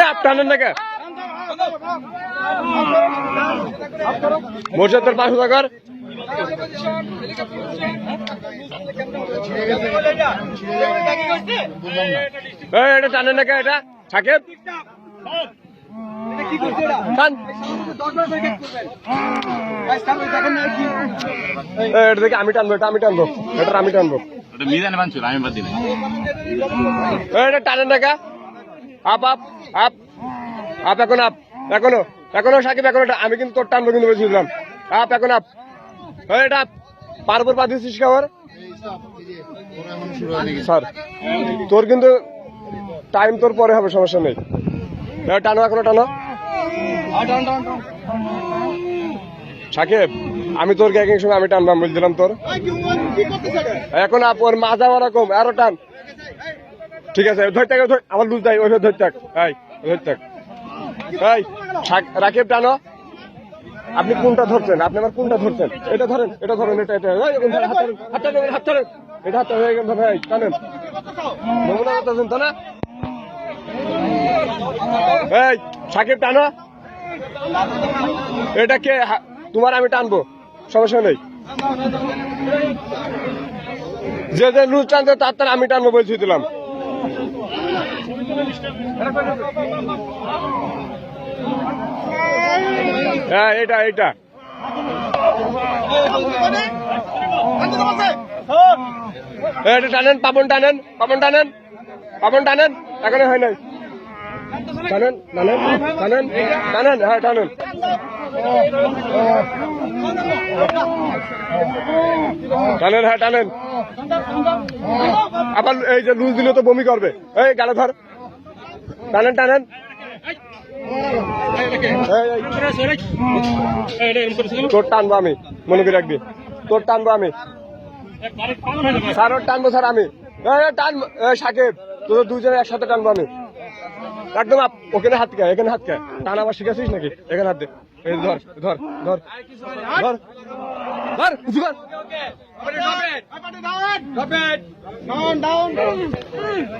Up টানেন না কে মোর্শেদের 500 কর। এটা টানেন না কে এটা সাকিব এটা দেখে আমি টানবো, এটা আমি টানবো, এটা আমি টানবো। এটা টানেন না কে আপ আপ আপ আপ এখন আপ এখনো এখনো সাকিব এখনো আমি কিন্তু তোর টানবো কিন্তু বলছিলাম আপ এখন আপ এটা পারবর পা দিচ্ছিস খাবার স্যার তোর কিন্তু টাইম তোর পরে হবে সমস্যা নেই টানো এখনো টানো সাকিব আমি তোর গ্যাগের সঙ্গে আমি টানবাম বলছিলাম তোর এখন আপ ওর মাজা ওরকম আরো টান ঠিক আছে ধর থাক আমার লুজ দেয় ওইভাবে ধর থাক ধর থাক রাকিব টানো আপনি কোনটা ধরছেন আপনি আমার কোনটা ধরছেন এটা ধরেন এটা ধরেন এটা এটা হাত ধরেন এটা হাত হয়ে গেল ভাই টানেন নমুনা করতেছেন তো না এই সাকিব টানো এটা কে তোমার আমি টানবো সমস্যা নেই যে যে লুজ টানছে তার আমি টানবো বলছি দিলাম হ্যাঁ এটা এটা এটা টানেন পাবন টানেন পাবন টানেন পাবন টানেন এখনো হয় নাই টানেন টানেন টানেন টানেন হ্যাঁ টানেন টানেন হ্যাঁ টানেন আবার এই যে লুজ দিলে তো বমি করবে এই গালে ধর টানেন টানেন তোর টানবো আমি মনে করে রাখবি তোর টানবো আমি স্যার ওর টানবো স্যার আমি টানবো সাকিব তোদের দুজনে একসাথে টানবো আমি একদম ওখানে হাত কে এখানে হাত কে টান আবার শিখেছিস নাকি এখানে হাত দে ধর ধর ধর ধর ধর